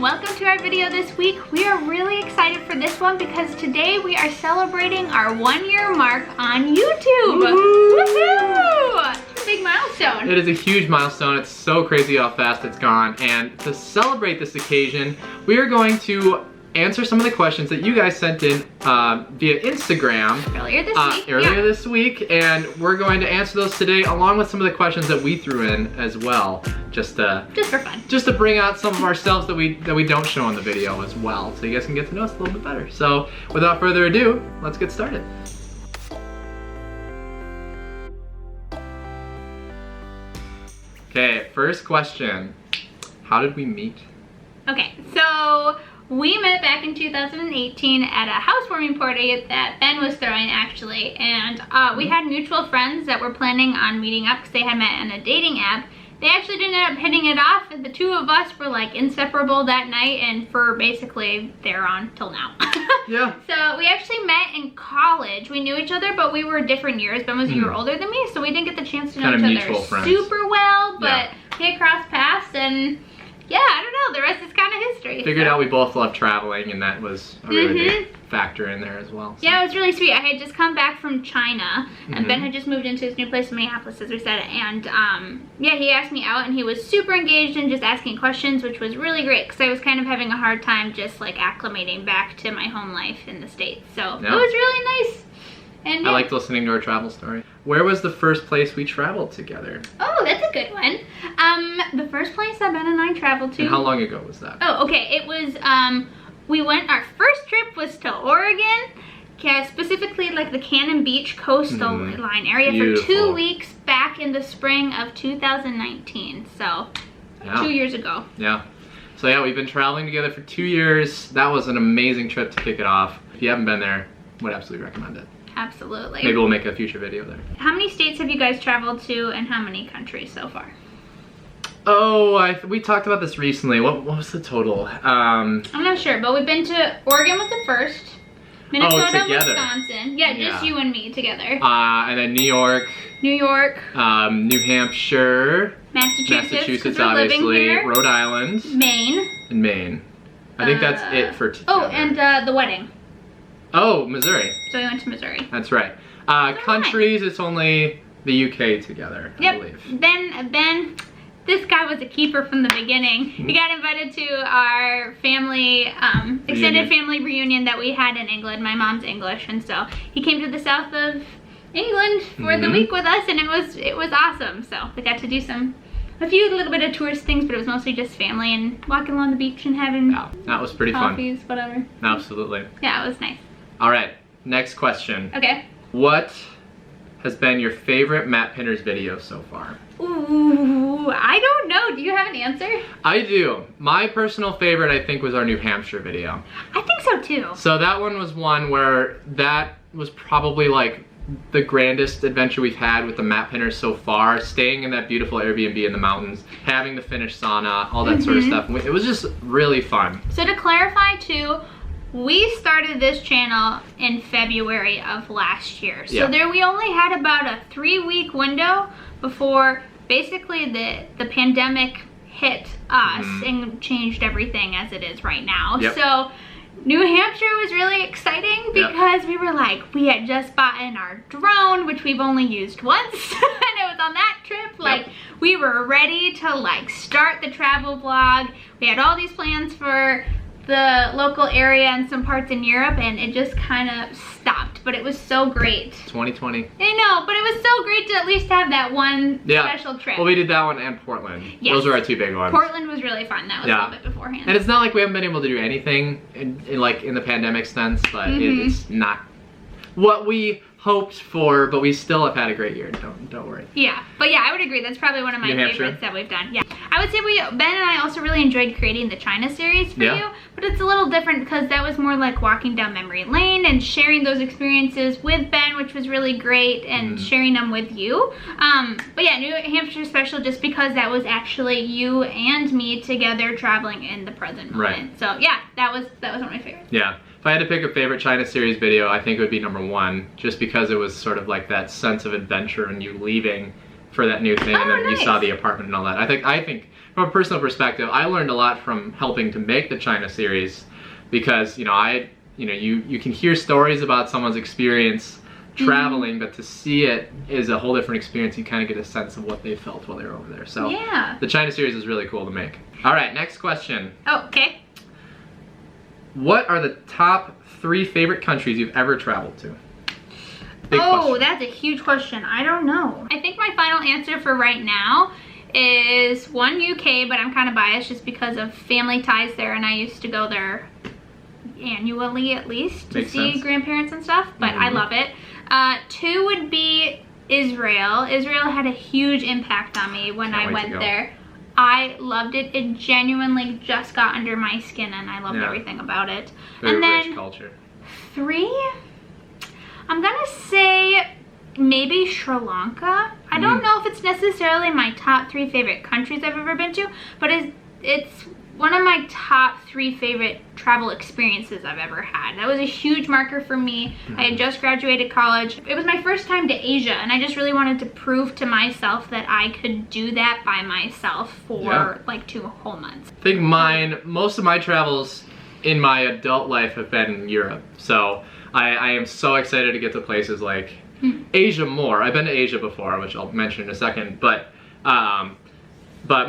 welcome to our video this week. We are really excited for this one because today we are celebrating our 1-year mark on YouTube. Woohoo! It's a big milestone. It is a huge milestone. It's so crazy how fast it's gone. And to celebrate this occasion, we are going to answer some of the questions that you guys sent in via Instagram earlier this week, and we're going to answer those today along with some of the questions that we threw in as well, just for fun, just to bring out some of ourselves that we don't show in the video as well, so you guys can get to know us a little bit better. So without further ado, let's get started. Okay, first question, how did we meet? Okay, so we met back in 2018 at a housewarming party that Ben was throwing, actually, and we had mutual friends that were planning on meeting up because they had met on a dating app. They actually didn't end up hitting it off, and the two of us were like inseparable that night, and for basically there on till now. Yeah. So we actually met in college. We knew each other, but we were different years. Ben was a year older than me, so we didn't get the chance to know each other super well, but we crossed paths, and yeah, I don't know, the rest is kind of history. Figured out we both love traveling, and that was a really big factor in there as well. So. Yeah, it was really sweet. I had just come back from China, and Ben had just moved into his new place in Minneapolis, as we said, and yeah, he asked me out, and he was super engaged and just asking questions, which was really great, because I was kind of having a hard time just like acclimating back to my home life in the States, so it was really nice. And, yeah. I liked listening to our travel story. Where was the first place we traveled together? Oh, that's a good one. The first place that Ben and I traveled to. And how long ago was that? Oh, okay. It was, our first trip was to Oregon, specifically like the Cannon Beach coastal line area for 2 weeks back in the spring of 2019. So, 2 years ago. Yeah. So yeah, we've been traveling together for 2 years. That was an amazing trip to kick it off. If you haven't been there, would absolutely recommend it. Absolutely. Maybe we'll make a future video there. How many states have you guys traveled to, and how many countries so far? Oh, we talked about this recently. What was the total? I'm not sure, but we've been to Oregon was the first. Minnesota, together. Wisconsin. Yeah, just you and me together. And then New York. New Hampshire. Massachusetts, obviously. Rhode Island. Maine. And Maine. I think that's it for together. Oh, and the wedding. Oh, Missouri. So we went to Missouri. That's right. Countries, it's only the UK together, I believe. Ben, this guy was a keeper from the beginning. He got invited to our family, extended family reunion that we had in England. My mom's English, and so he came to the south of England for the week with us, and it was awesome. So we got to do a few little bit of tourist things, but it was mostly just family and walking along the beach and having that was pretty coffees, fun. Whatever. Absolutely. Yeah, it was nice. All right, next question. Okay. What has been your favorite Matt Pinners video so far? Ooh, I don't know. Do you have an answer? I do. My personal favorite, I think, was our New Hampshire video. I think so too. So that one was one where that was probably like the grandest adventure we've had with the Matt Pinners so far. Staying in that beautiful Airbnb in the mountains, having the Finnish sauna, all that sort of stuff. It was just really fun. So to clarify too, we started this channel in February of last year. So there we only had about a 3-week window before basically the pandemic hit us and changed everything as it is right now. So New Hampshire was really exciting because we were like, we had just bought in our drone, which we've only used once, and it was on that trip. Like, we were ready to like start the travel vlog. We had all these plans for the local area and some parts in Europe, and it just kind of stopped, but it was so great. 2020. I know, but it was so great to at least have that one special trip. Well, we did that one and Portland. Yes. Those were our 2 big ones. Portland was really fun. That was a little bit beforehand. And it's not like we haven't been able to do anything in the pandemic sense, but it's not what we hoped for, but we still have had a great year. Don't worry. Yeah, but yeah, I would agree. That's probably one of my favorites that we've done. Yeah, I would say Ben and I also really enjoyed creating the China series for you, but it's a little different because that was more like walking down memory lane and sharing those experiences with Ben, which was really great, and sharing them with you. But yeah, New Hampshire special just because that was actually you and me together traveling in the present moment. So yeah, that was one of my favorites. Yeah. If I had to pick a favorite China series video, I think it would be #1, just because it was sort of like that sense of adventure and you leaving for that new thing, and then you saw the apartment and all that. I think from a personal perspective, I learned a lot from helping to make the China series because, you can hear stories about someone's experience traveling, but to see it is a whole different experience. You kind of get a sense of what they felt while they were over there. So yeah, the China series is really cool to make. All right, next question. Oh, okay. What are the top 3 favorite countries you've ever traveled to? Big question. That's a huge question. I don't know. I think my final answer for right now is 1, UK, but I'm kind of biased just because of family ties there, and I used to go there annually at least to see grandparents and stuff, but I love it. 2 would be Israel. Israel had a huge impact on me when I went there. I loved it. It genuinely just got under my skin, and I loved everything about it. Very and then rich culture. 3, I'm gonna say maybe Sri Lanka. I don't know if it's necessarily my top 3 favorite countries I've ever been to, but it's one of my top 3 favorite travel experiences I've ever had. That was a huge marker for me. I had just graduated college. It was my first time to Asia, and I just really wanted to prove to myself that I could do that by myself for like 2 whole months. I think most of my travels in my adult life have been in Europe. So I am so excited to get to places like Asia more. I've been to Asia before, which I'll mention in a second, but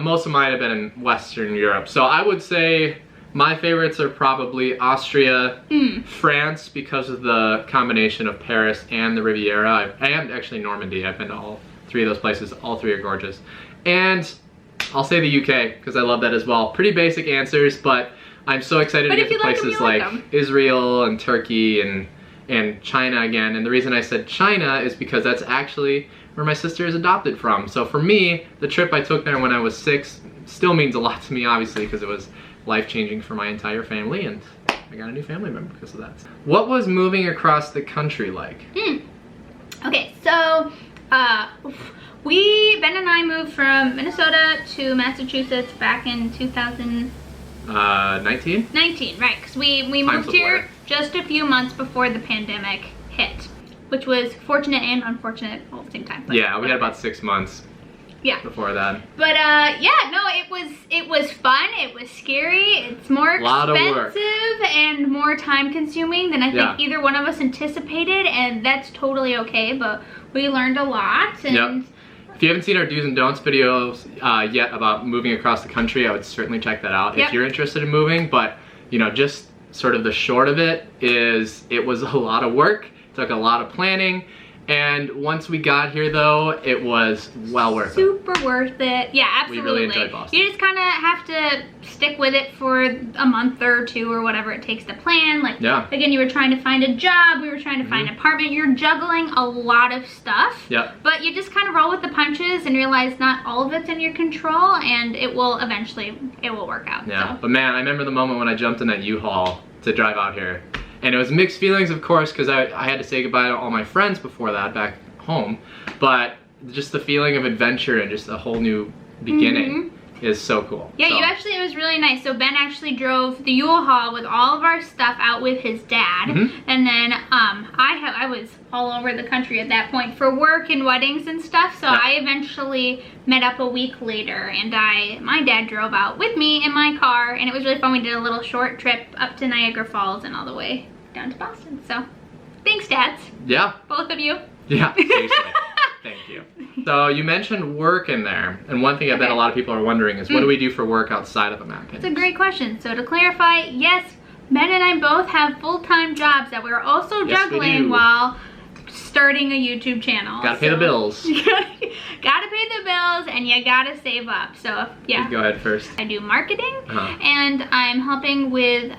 most of mine have been in Western Europe. So I would say my favorites are probably Austria, France, because of the combination of Paris and the Riviera, and actually Normandy. I've been to all 3 of those places. All 3 are gorgeous. And I'll say the UK, because I love that as well. Pretty basic answers, but I'm so excited to get to places like Israel and Turkey and China again. And the reason I said China is because that's actually where my sister is adopted from. So for me, the trip I took there when I was 6 still means a lot to me, obviously, because it was life-changing for my entire family, and I got a new family member because of that. What was moving across the country like? Okay, so Ben and I moved from Minnesota to Massachusetts back in 2019? 19, right, because we moved here just a few months before the pandemic hit, which was fortunate and unfortunate all at the same time. Yeah, we had about 6 months before that. But yeah, no, it was fun, it was scary, it's more expensive and more time consuming than I think either one of us anticipated, and that's totally okay, but we learned a lot. And if you haven't seen our do's and don'ts videos yet about moving across the country, I would certainly check that out if you're interested in moving. But just sort of the short of it is it was a lot of work, took a lot of planning, and once we got here though, it was well worth it. Super worth it. Yeah, absolutely. We really enjoyed Boston. You just kind of have to stick with it for a month or 2 or whatever it takes to plan. Like, again, you were trying to find a job, we were trying to find an apartment, you're juggling a lot of stuff. But you just kind of roll with the punches and realize not all of it's in your control, and it will work out. So. But man, I remember the moment when I jumped in that U-Haul to drive out here. And it was mixed feelings, of course, because I had to say goodbye to all my friends before that back home. But just the feeling of adventure and just a whole new beginning is so cool. Yeah, it was really nice. So Ben actually drove the U-Haul with all of our stuff out with his dad. And then I was all over the country at that point for work and weddings and stuff. So I eventually met up a week later, and my dad drove out with me in my car, and it was really fun. We did a little short trip up to Niagara Falls and all the way down to Boston. So thanks, dads. Yeah. Both of you. Yeah, seriously. Thank you. So you mentioned work in there, and one thing I bet a lot of people are wondering is what do we do for work outside of the map paintings? It's a great question. So to clarify, yes, Ben and I both have full-time jobs that we're also juggling while starting a YouTube channel. Gotta pay the bills. Gotta pay the bills, and you gotta save up. So yeah. Go ahead first. I do marketing, and I'm helping with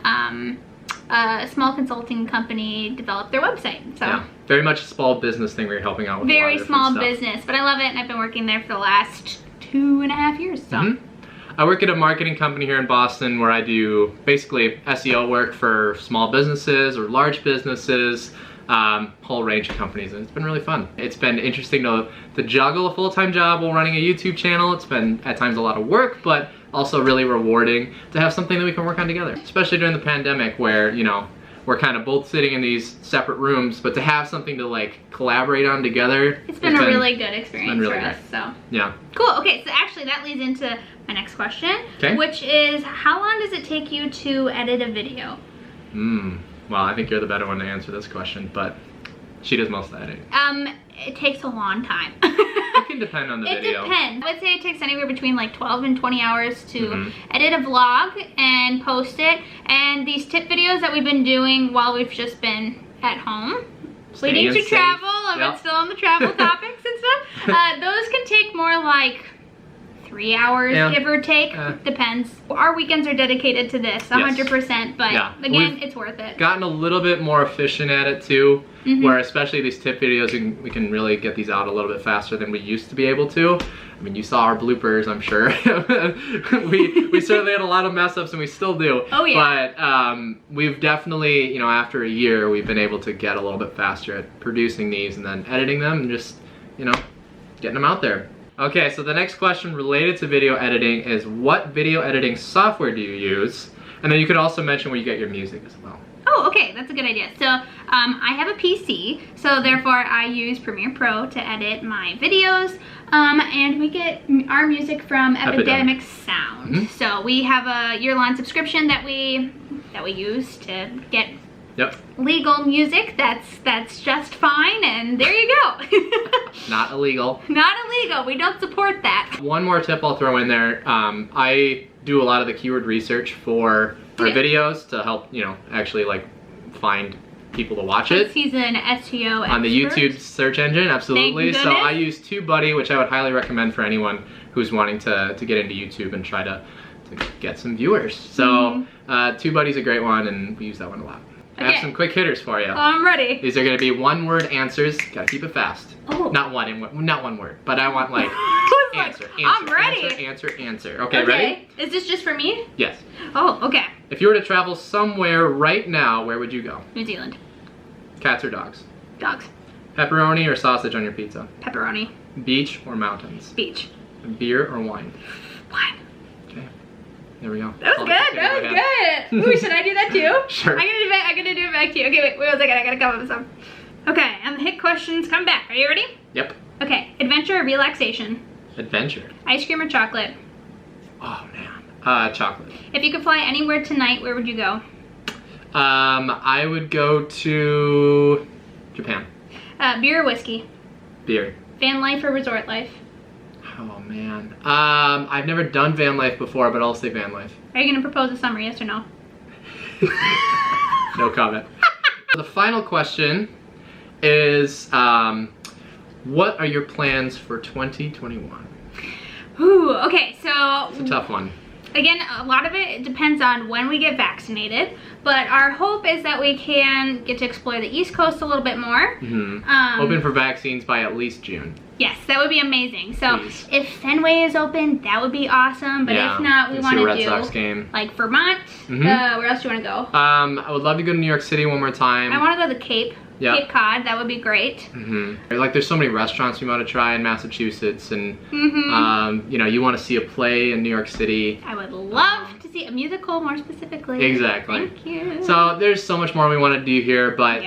a small consulting company develop their website. So very much a small business thing where you're helping out with very small business, but I love it, and I've been working there for the last 2.5 years. So. I work at a marketing company here in Boston where I do basically SEO work for small businesses or large businesses, whole range of companies, and it's been really fun. It's been interesting to juggle a full-time job while running a YouTube channel. It's been at times a lot of work, but also really rewarding to have something that we can work on together, especially during the pandemic where, we're kind of both sitting in these separate rooms, but to have something to like collaborate on together, it's been a really good experience for us. So yeah, cool. Okay, so actually that leads into my next question, which is how long does it take you to edit a video? Well, I think you're the better one to answer this question, but she does most of the editing. It takes a long time. It can depend on the video. It depends. I would say it takes anywhere between like 12 and 20 hours to edit a vlog and post it. And these tip videos that we've been doing while we've just been at home, leading to travel, I've been still on the travel topics and stuff, those can take more like 3 hours, give or take. Depends. Our weekends are dedicated to this, 100%, but again, it's worth it. Gotten a little bit more efficient at it too, where especially these tip videos, we can really get these out a little bit faster than we used to be able to. I mean, you saw our bloopers, I'm sure. we certainly had a lot of mess ups, and we still do. Oh yeah. But we've definitely, you know, after a year, we've been able to get a little bit faster at producing these and then editing them and just, you know, getting them out there. Okay, so the next question related to video editing is what video editing software do you use? And then you could also mention where you get your music as well. Oh, okay, that's a good idea. So I have a PC, so therefore I use Premiere Pro to edit my videos, and we get our music from Epidemic Sound. So we have a year-long subscription that we use to get legal music that's just fine, and there you go. Not illegal. Not illegal. We don't support that. One more tip I'll throw in there. I do a lot of the keyword research for our videos to help, you know, actually like find people to watch it. He's an SEO expert. On the YouTube search engine, absolutely. So I use TubeBuddy, which I would highly recommend for anyone who's wanting to get into YouTube and try to get some viewers. So TubeBuddy's a great one, and we use that one a lot. I have some quick hitters for you. I'm ready. These are going to be one-word answers. Gotta keep it fast. Oh. Not one word, but I want like answer. I'm ready. Answer. Okay, ready? Is this just for me? Yes. Oh, okay. If you were to travel somewhere right now, where would you go? New Zealand. Cats or dogs? Dogs. Pepperoni or sausage on your pizza? Pepperoni. Beach or mountains? Beach. Beer or wine? Wine. There we go. That was good. That was good. Ooh, should I do that too? Sure. I'm gonna do it back to you. Okay, wait 1 second. I gotta come up with some. Okay, and the hit questions come back. Are you ready? Yep. Okay, adventure or relaxation? Adventure. Ice cream or chocolate? Oh man, chocolate. If you could fly anywhere tonight, where would you go? I would go to Japan. Beer or whiskey? Beer. Van life or resort life? Oh man. I've never done van life before, but I'll say van life. Are you gonna propose a summer, yes or no? No comment. The final question is, what are your plans for 2021? Ooh, okay, so it's a tough one. Again, a lot of it depends on when we get vaccinated, but our hope is that we can get to explore the East Coast a little bit more. Open for vaccines by at least June. Yes, that would be amazing. So if Fenway is open, that would be awesome. But if not, we want to do Sox game. Like Vermont. Where else do you want to go? I would love to go to New York City one more time. I want to go to the Cape. Cape Cod, that would be great. Like there's so many restaurants we want to try in Massachusetts, and you know, you want to see a play in New York City. I would love to see a musical, more specifically. Exactly. Thank you. So there's so much more we want to do here, but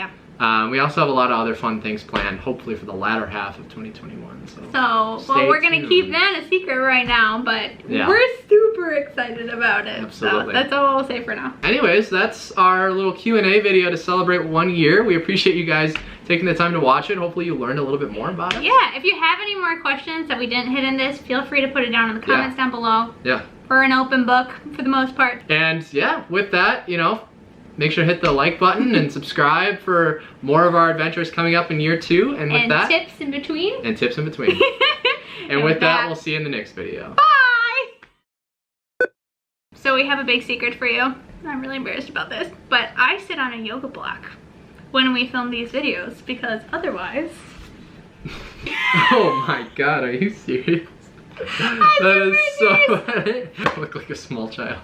we also have a lot of other fun things planned, hopefully for the latter half of 2021. So well, we're gonna keep that a secret right now, but we're super excited about it. Absolutely. So that's all I'll say for now. Anyways, that's our little Q&A video to celebrate 1 year. We appreciate you guys taking the time to watch it. Hopefully you learned a little bit more about it. Yeah, if you have any more questions that we didn't hit in this, feel free to put it down in the comments down below. Yeah. We're an open book for the most part. And yeah, with that, you know, make sure to hit the like button and subscribe for more of our adventures coming up in year 2. And with that, tips in between. And tips in between. And with that, we'll see you in the next video. Bye! So we have a big secret for you. I'm really embarrassed about this, but I sit on a yoga block when we film these videos because otherwise... Oh my god, are you serious? That is so funny. I look like a small child.